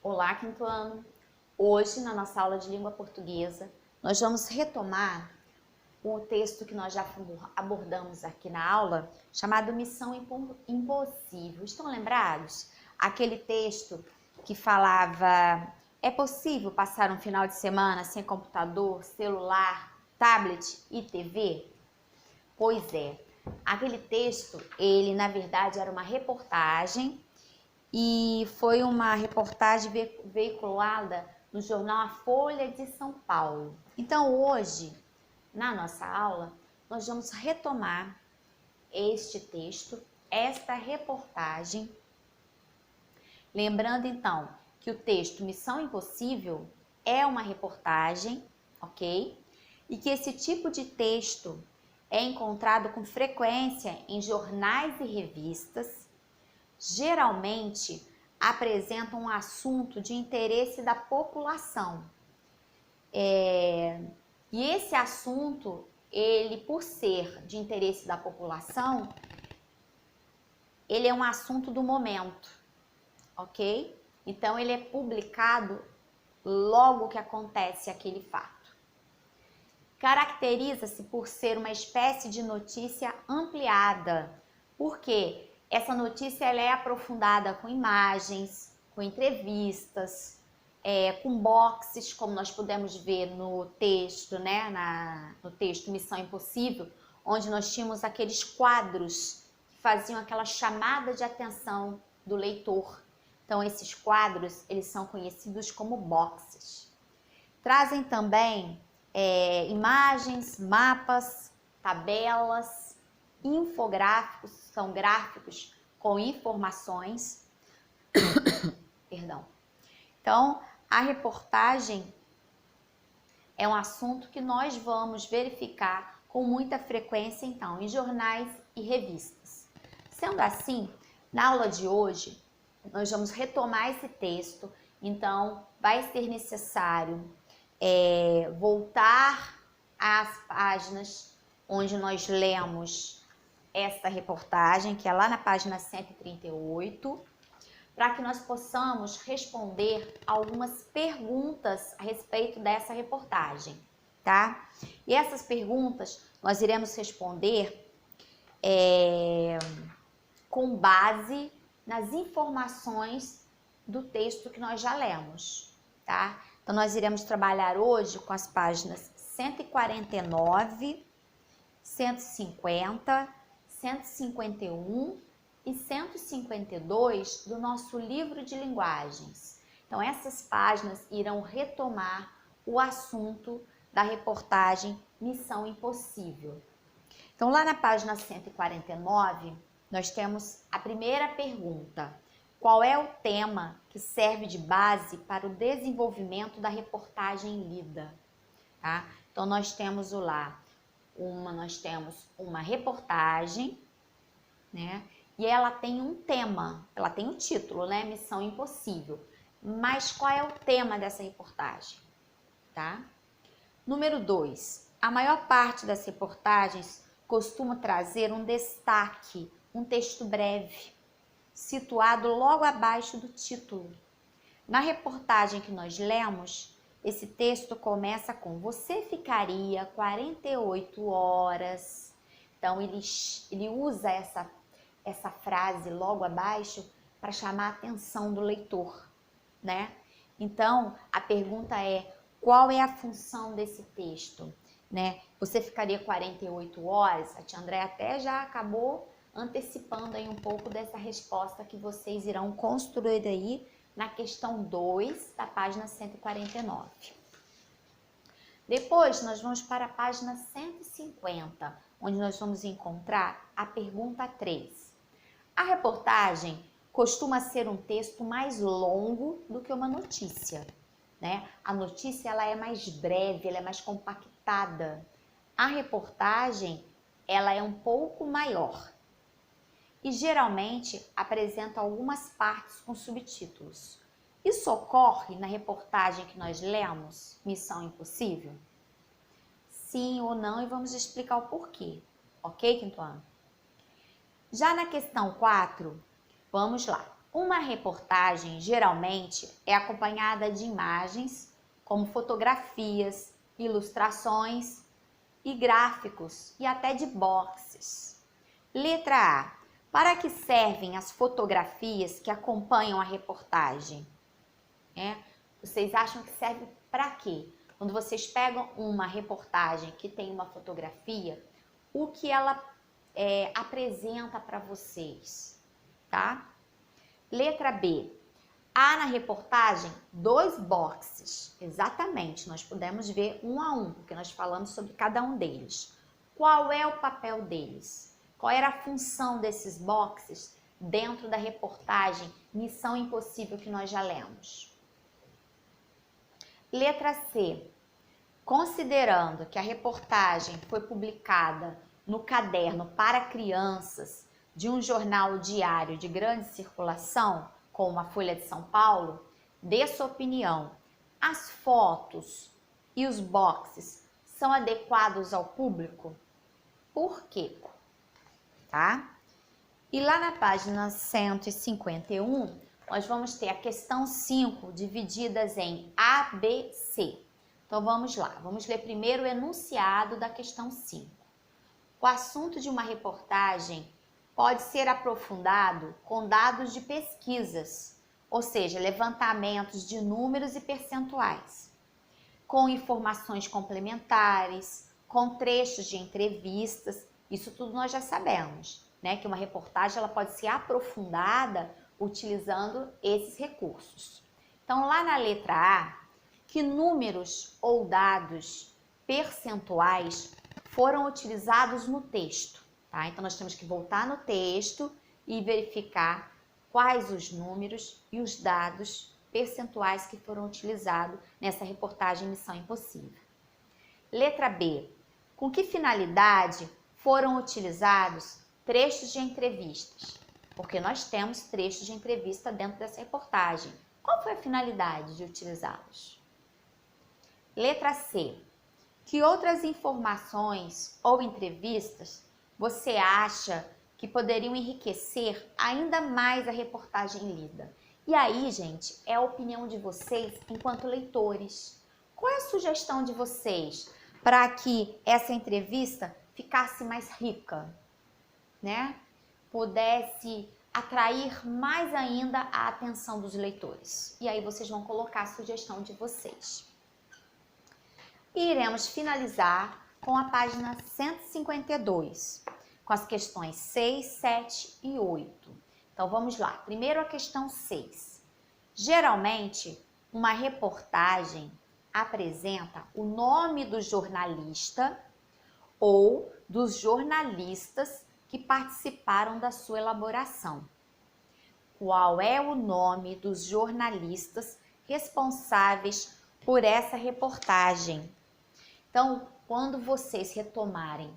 Olá, quinto ano! Hoje, na nossa aula de língua portuguesa, nós vamos retomar o texto que nós já abordamos aqui na aula, chamado Missão Impossível. Estão lembrados? Aquele texto que falava: é possível passar um final de semana sem computador, celular, tablet e TV? Pois é, aquele texto, ele na verdade era uma reportagem e foi uma reportagem veiculada no jornal A Folha de São Paulo. Então hoje, na nossa aula, nós vamos retomar este texto, esta reportagem. Lembrando então que o texto Missão Impossível é uma reportagem, ok? E que esse tipo de texto é encontrado com frequência em jornais e revistas. Geralmente apresentam um assunto de interesse da população. E esse assunto, ele por ser de interesse da população, ele é um assunto do momento, ok? Então ele é publicado logo que acontece aquele fato. Caracteriza-se por ser uma espécie de notícia ampliada, porque essa notícia ela é aprofundada com imagens, com entrevistas, com boxes, como nós podemos ver no texto, né? No texto Missão Impossível, onde nós tínhamos aqueles quadros que faziam aquela chamada de atenção do leitor. Então, esses quadros, eles são conhecidos como boxes. Trazem também imagens, mapas, tabelas, infográficos, são gráficos com informações. Perdão. Então, a reportagem é um assunto que nós vamos verificar com muita frequência, então, em jornais e revistas. Sendo assim, na aula de hoje, nós vamos retomar esse texto, então, vai ser necessário voltar às páginas onde nós lemos esta reportagem, que é lá na página 138, para que nós possamos responder algumas perguntas a respeito dessa reportagem, tá? E essas perguntas nós iremos responder com base nas informações do texto que nós já lemos, tá? Então, nós iremos trabalhar hoje com as páginas 149, 150, 151 e 152 do nosso livro de linguagens. Então, essas páginas irão retomar o assunto da reportagem Missão Impossível. Então, lá na página 149, nós temos a primeira pergunta: qual é o tema que serve de base para o desenvolvimento da reportagem lida? Tá? Então, nós temos uma reportagem, né? E ela tem um tema, ela tem um título, né? Missão Impossível. Mas qual é o tema dessa reportagem? Tá? Número 2. A maior parte das reportagens costuma trazer um destaque, um texto breve, situado logo abaixo do título. Na reportagem que nós lemos, esse texto começa com: você ficaria 48 horas. Então, ele usa essa frase logo abaixo para chamar a atenção do leitor, né? Então, a pergunta é: qual é a função desse texto, né? Você ficaria 48 horas? A tia André até já acabou antecipando aí um pouco dessa resposta que vocês irão construir aí na questão 2 da página 149. Depois, nós vamos para a página 150, onde nós vamos encontrar a pergunta 3. A reportagem costuma ser um texto mais longo do que uma notícia, né? A notícia ela é mais breve, ela é mais compactada. A reportagem ela é um pouco maior e geralmente apresenta algumas partes com subtítulos. Isso ocorre na reportagem que nós lemos, Missão Impossível? Sim ou não, e vamos explicar o porquê. Ok, quinto ano? Já na questão 4, vamos lá. Uma reportagem geralmente é acompanhada de imagens, como fotografias, ilustrações e gráficos e até de boxes. Letra A. Para que servem as fotografias que acompanham a reportagem? Vocês acham que serve para quê? Quando vocês pegam uma reportagem que tem uma fotografia, o que ela apresenta para vocês, tá? Letra B. Há na reportagem 2 boxes. Exatamente, nós pudemos ver um a um, porque nós falamos sobre cada um deles. Qual é o papel deles? Qual era a função desses boxes dentro da reportagem Missão Impossível que nós já lemos? Letra C. Considerando que a reportagem foi publicada no caderno para crianças de um jornal diário de grande circulação, como a Folha de São Paulo, dê sua opinião. As fotos e os boxes são adequados ao público? Por quê? Tá? E lá na página 151, nós vamos ter a questão 5 divididas em A, B, C. Então vamos lá, vamos ler primeiro o enunciado da questão 5. O assunto de uma reportagem pode ser aprofundado com dados de pesquisas, ou seja, levantamentos de números e percentuais, com informações complementares, com trechos de entrevistas, isso tudo nós já sabemos, né? Que uma reportagem ela pode ser aprofundada utilizando esses recursos. Então, lá na letra A, que números ou dados percentuais foram utilizados no texto? Tá? Então, nós temos que voltar no texto e verificar quais os números e os dados percentuais que foram utilizados nessa reportagem Missão Impossível. Letra B. Com que finalidade foram utilizados trechos de entrevistas? Porque nós temos trechos de entrevista dentro dessa reportagem. Qual foi a finalidade de utilizá-los? Letra C. Que outras informações ou entrevistas você acha que poderiam enriquecer ainda mais a reportagem lida? E aí, gente, é a opinião de vocês enquanto leitores. Qual é a sugestão de vocês para que essa entrevista ficasse mais rica, né? Pudesse atrair mais ainda a atenção dos leitores. E aí vocês vão colocar a sugestão de vocês. E iremos finalizar com a página 152, com as questões 6, 7 e 8. Então vamos lá. Primeiro a questão 6. Geralmente, uma reportagem apresenta o nome do jornalista ou dos jornalistas que participaram da sua elaboração. Qual é o nome dos jornalistas responsáveis por essa reportagem? Então, quando vocês retomarem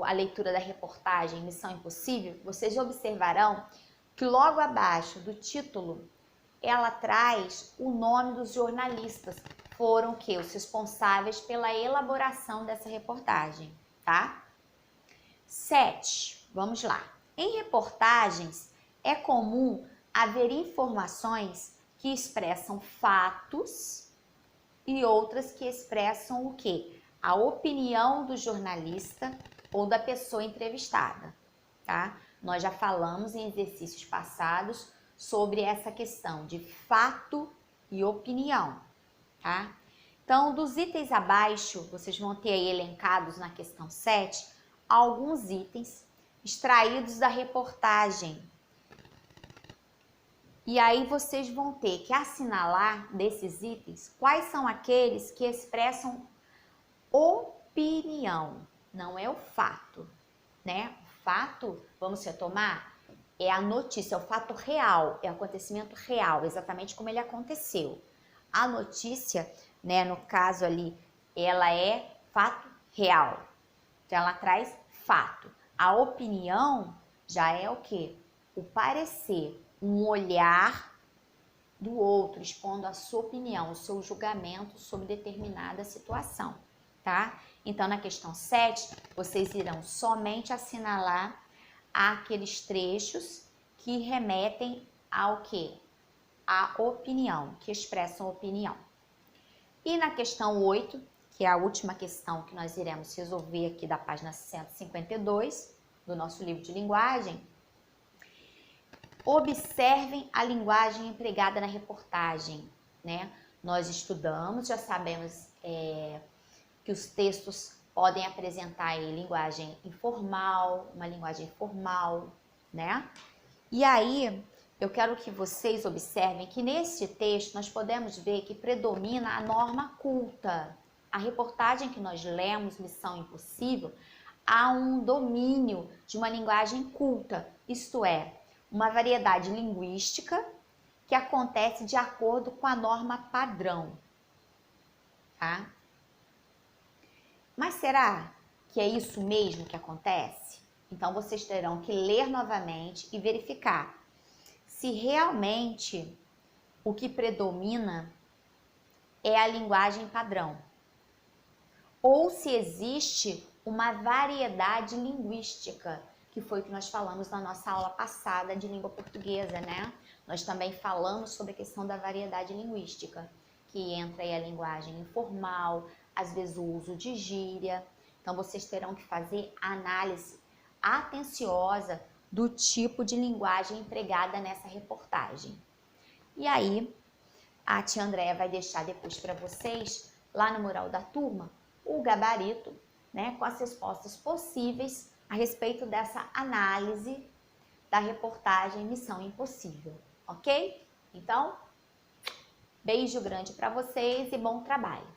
a leitura da reportagem Missão Impossível, vocês observarão que logo abaixo do título, ela traz o nome dos jornalistas. Foram que os responsáveis pela elaboração dessa reportagem, tá? 7. Vamos lá. Em reportagens, é comum haver informações que expressam fatos e outras que expressam o quê? A opinião do jornalista ou da pessoa entrevistada, tá? Nós já falamos em exercícios passados sobre essa questão de fato e opinião, tá? Então, dos itens abaixo, vocês vão ter aí elencados na questão 7, alguns itens extraídos da reportagem. E aí vocês vão ter que assinalar desses itens quais são aqueles que expressam opinião, não é o fato, né? O fato, vamos retomar, é a notícia, é o fato real, é o acontecimento real, exatamente como ele aconteceu. A notícia, né, no caso ali, ela é fato real. Então, ela traz fato. A opinião já é o quê? O parecer, um olhar do outro, expondo a sua opinião, o seu julgamento sobre determinada situação, tá? Então, na questão 7, vocês irão somente assinalar aqueles trechos que remetem ao quê? A opinião, que expressam opinião. E na questão 8, que é a última questão que nós iremos resolver aqui da página 152 do nosso livro de linguagem, observem a linguagem empregada na reportagem, né? Nós estudamos, já sabemos que os textos podem apresentar aí linguagem informal, uma linguagem formal, né? E aí, eu quero que vocês observem que neste texto nós podemos ver que predomina a norma culta. A reportagem que nós lemos, Missão Impossível, há um domínio de uma linguagem culta, isto é, uma variedade linguística que acontece de acordo com a norma padrão, tá? Mas será que é isso mesmo que acontece? Então vocês terão que ler novamente e verificar se realmente o que predomina é a linguagem padrão ou se existe uma variedade linguística, que foi o que nós falamos na nossa aula passada de língua portuguesa, né? Nós também falamos sobre a questão da variedade linguística, que entra aí a linguagem informal, às vezes o uso de gíria. Então vocês terão que fazer a análise atenciosa do tipo de linguagem empregada nessa reportagem. E aí, a tia Andréia vai deixar depois para vocês, lá no mural da turma, o gabarito, né, com as respostas possíveis a respeito dessa análise da reportagem Missão Impossível, ok? Então, beijo grande para vocês e bom trabalho!